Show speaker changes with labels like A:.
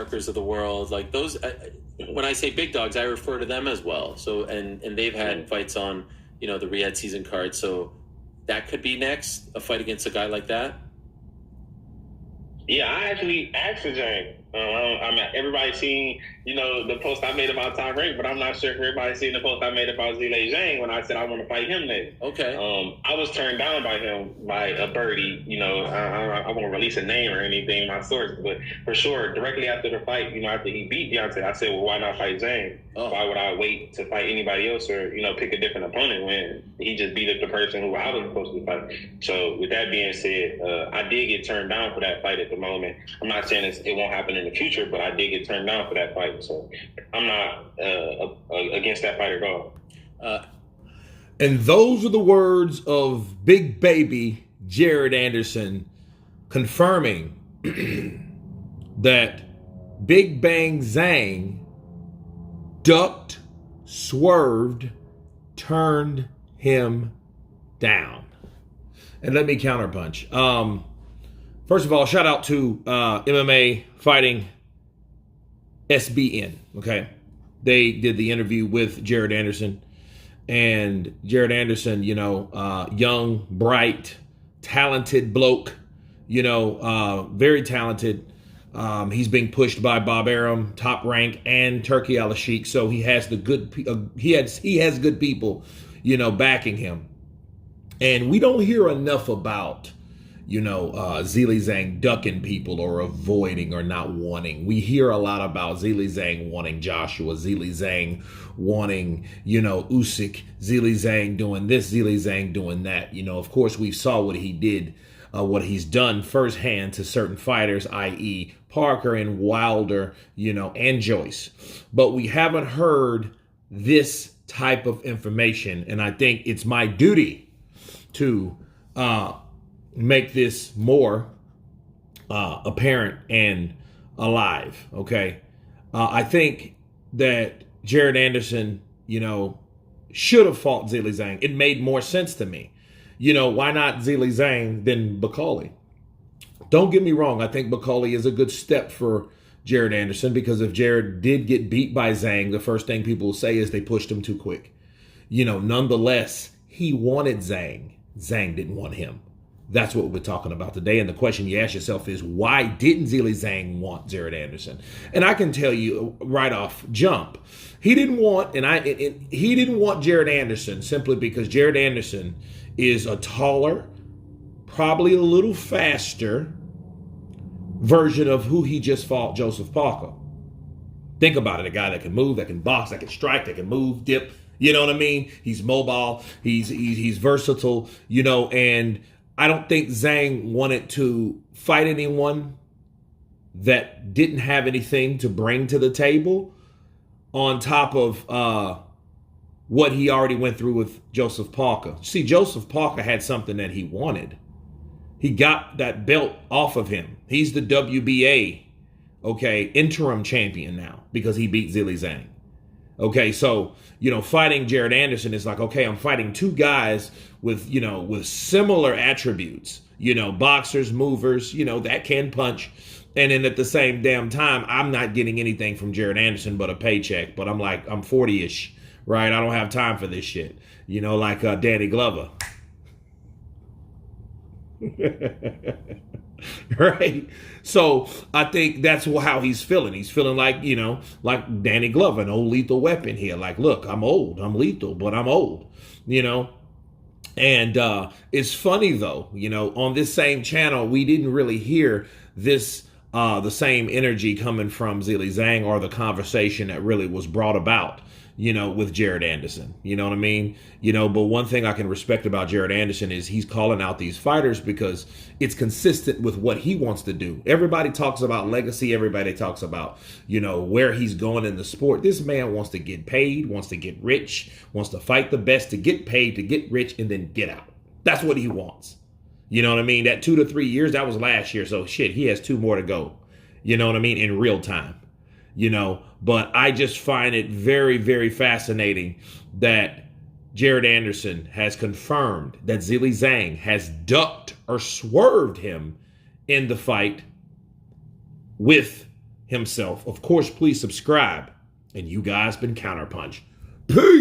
A: Parkers of the world, like those. When I say big dogs, I refer to them as well. So and they've had fights on the Riyadh season card. So that could be next, a fight against a guy like that.
B: Yeah, I actually asked for Zhang. Everybody's seen, the post I made about Top Rank, but I'm not sure if everybody's seen the post I made about Zeile Zhang when I said I want to fight him next.
A: Okay.
B: I was turned down by him, by a birdie. I won't release a name or anything, my source, but for sure, directly after the fight, after he beat Deontay, I said, well, why not fight Zhang? Oh. Why would I wait to fight anybody else or, pick a different opponent when he just beat up the person who I was supposed to fight? So with that being said, I did get turned down for that fight at the moment. I'm not saying it won't happen in the future, but I did get turned down for that fight. So I'm not against that fight at all.
C: And those are the words of Big Baby Jared Anderson confirming that Big Bang Zhang ducked, swerved, turned him down. And let me counterpunch. First of all, shout out to MMA Fighting SBN, okay? They did the interview with Jared Anderson. And Jared Anderson, young, bright, talented bloke, very talented. He's being pushed by Bob Arum, Top Rank, and Turkey Al-Sheikh. So he has he has good people, backing him. And we don't hear enough about Zeile Zhang ducking people or avoiding or not wanting. We hear a lot about Zeile Zhang wanting Joshua, Zeile Zhang wanting, Usyk, Zeile Zhang doing this, Zeile Zhang doing that. Of course, we saw what he did, what he's done firsthand to certain fighters, i.e. Parker and Wilder, and Joyce. But we haven't heard this type of information. And I think it's my duty to make this more apparent and alive, okay? I think that Jared Anderson, should have fought Zeile Zhang. It made more sense to me. Why not Zeile Zhang than Bakali? Don't get me wrong. I think Bakali is a good step for Jared Anderson because if Jared did get beat by Zhang, the first thing people will say is they pushed him too quick. Nonetheless, he wanted Zhang. Zhang didn't want him. That's what we're talking about today. And the question you ask yourself is, why didn't Zeile Zhang want Jared Anderson? And I can tell you right off jump, he didn't want Jared Anderson simply because Jared Anderson is a taller, probably a little faster version of who he just fought, Joseph Parker. Think about it, a guy that can move, that can box, that can strike, that can move, dip. You know what I mean? He's mobile, he's versatile, and I don't think Zhang wanted to fight anyone that didn't have anything to bring to the table on top of what he already went through with Joseph Parker. See, Joseph Parker had something that he wanted. He got that belt off of him. He's the WBA, interim champion now because he beat Zeile Zhang. Okay, so, fighting Jared Anderson is like, okay, I'm fighting two guys with similar attributes, boxers, movers, that can punch. And then at the same damn time, I'm not getting anything from Jared Anderson but a paycheck. But I'm 40-ish, right? I don't have time for this shit. Like Danny Glover. Right? So I think that's how he's feeling. He's feeling like Danny Glover, an old lethal weapon here. Like, look, I'm old. I'm lethal, but I'm old, And it's funny, though, on this same channel, we didn't really hear this, the same energy coming from Zeile Zhang or the conversation that really was brought about, with Jared Anderson. You know what I mean? But one thing I can respect about Jared Anderson is he's calling out these fighters because it's consistent with what he wants to do. Everybody talks about legacy. Everybody talks about, where he's going in the sport. This man wants to get paid, wants to get rich, wants to fight the best to get paid, to get rich, and then get out. That's what he wants. You know what I mean? That 2 to 3 years, that was last year. So shit, he has 2 more to go. You know what I mean? In real time. But I just find it very, very fascinating that Jared Anderson has confirmed that Zeile Zhang has ducked or swerved him in the fight with himself. Of course, please subscribe. And you guys been Counterpunch. Peace!